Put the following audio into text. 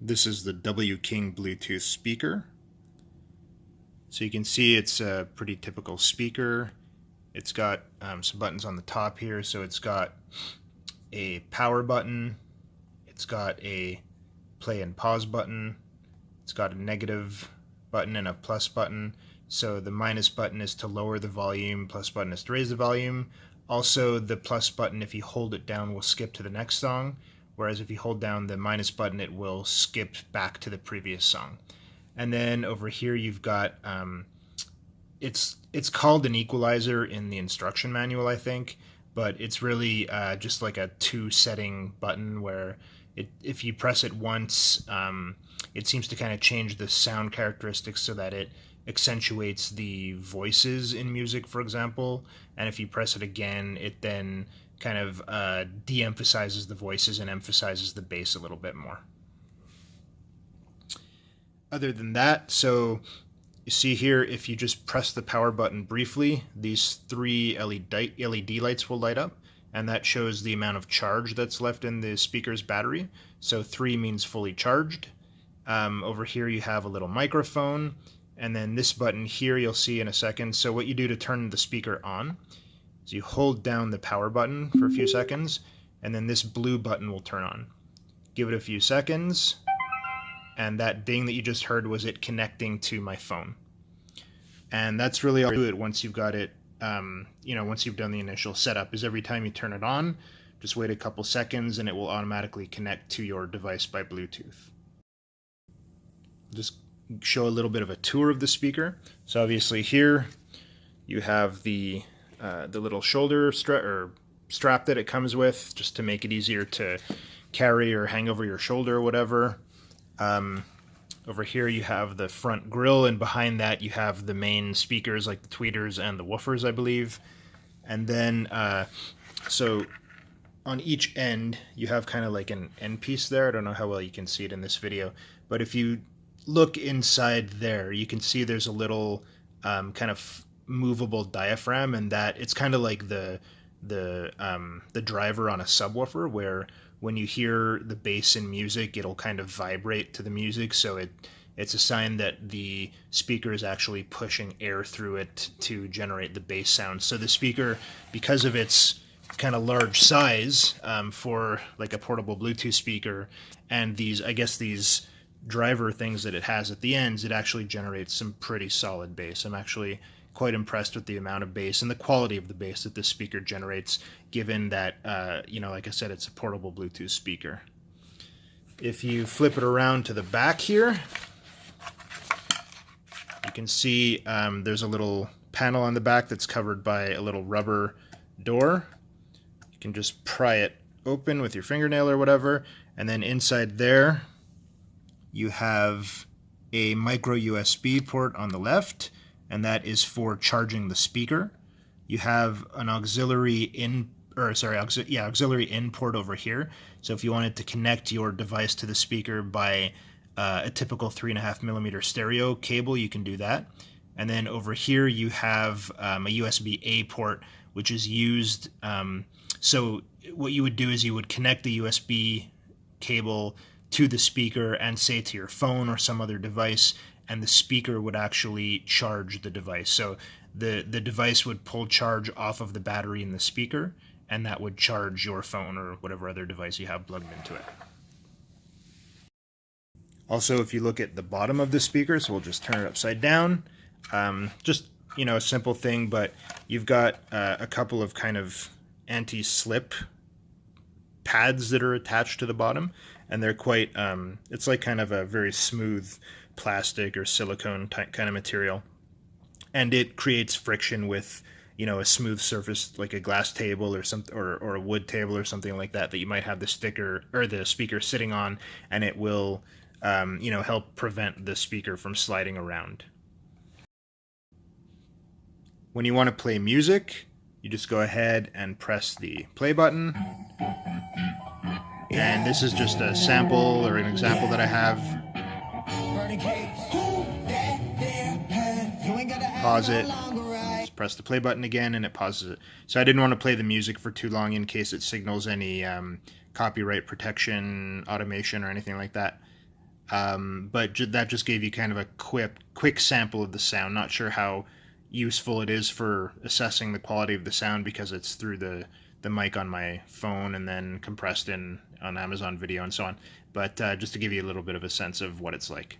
This is the W King Bluetooth speaker. So you can see it's a pretty typical speaker. It's got some buttons on the top here. So it's got a power button. It's got a play and pause button. It's got a negative button and a plus button. So the minus button is to lower the volume, plus button is to raise the volume. Also, the plus button, if you hold it down, will skip to the next song, whereas if you hold down the minus button, it will skip back to the previous song. And then over here you've got, it's called an equalizer in the instruction manual, I think, but it's really just like a two-setting button where if you press it once, it seems to kind of change the sound characteristics so that it accentuates the voices in music, for example, and if you press it again, it then kind of de-emphasizes the voices and emphasizes the bass a little bit more. Other than that, so you see here, if you just press the power button briefly, these three LED lights will light up, and that shows the amount of charge that's left in the speaker's battery. So 3 means fully charged. Over here you have a little microphone, and then this button here you'll see in a second. So what you do to turn the speaker on is you hold down the power button for a few seconds, and then this blue button will turn on. Give it a few seconds, and that ding that you just heard was it connecting to my phone. And that's really all you do it once you've got it, once you've done the initial setup, is every time you turn it on, just wait a couple seconds and it will automatically connect to your device by Bluetooth. Just show a little bit of a tour of the speaker. So obviously here you have the little shoulder strap that it comes with, just to make it easier to carry or hang over your shoulder or whatever. Over here you have the front grille, and behind that you have the main speakers like the tweeters and the woofers, I believe. And then so on each end you have kind of like an end piece there. I don't know how well you can see it in this video, but if you look inside there, you can see there's a little kind of movable diaphragm, and that it's kind of like the driver on a subwoofer, where when you hear the bass in music, it'll kind of vibrate to the music. So it's a sign that the speaker is actually pushing air through it to generate the bass sound. So the speaker, because of its kind of large size for like a portable Bluetooth speaker, and these driver things that it has at the ends, it actually generates some pretty solid bass. I'm actually quite impressed with the amount of bass and the quality of the bass that this speaker generates, given that, like I said, it's a portable Bluetooth speaker. If you flip it around to the back here, you can see there's a little panel on the back that's covered by a little rubber door. You can just pry it open with your fingernail or whatever, and then inside there you have a micro USB port on the left, and that is for charging the speaker. You have an auxiliary in port over here. So if you wanted to connect your device to the speaker by a typical 3.5mm stereo cable, you can do that. And then over here you have a USB-A port, which is used. So what you would do is you would connect the USB cable to the speaker and say to your phone or some other device, and the speaker would actually charge the device. So the device would pull charge off of the battery in the speaker, and that would charge your phone or whatever other device you have plugged into it. Also, if you look at the bottom of the speaker, so we'll just turn it upside down, just a simple thing, but you've got a couple of kind of anti-slip pads that are attached to the bottom, and they're quite it's like kind of a very smooth plastic or silicone type kind of material, and it creates friction with a smooth surface like a glass table or something, or a wood table or something like that you might have the speaker sitting on, and it will help prevent the speaker from sliding around. When you want to play music, you just go ahead and press the play button. And this is just a sample or an example that I have. Pause it. Just press the play button again and it pauses it. So I didn't want to play the music for too long in case it signals any copyright protection, automation, or anything like that. That just gave you kind of a quick sample of the sound. Not sure how useful it is for assessing the quality of the sound because it's through the mic on my phone and then compressed in on Amazon Video and so on. But just to give you a little bit of a sense of what it's like.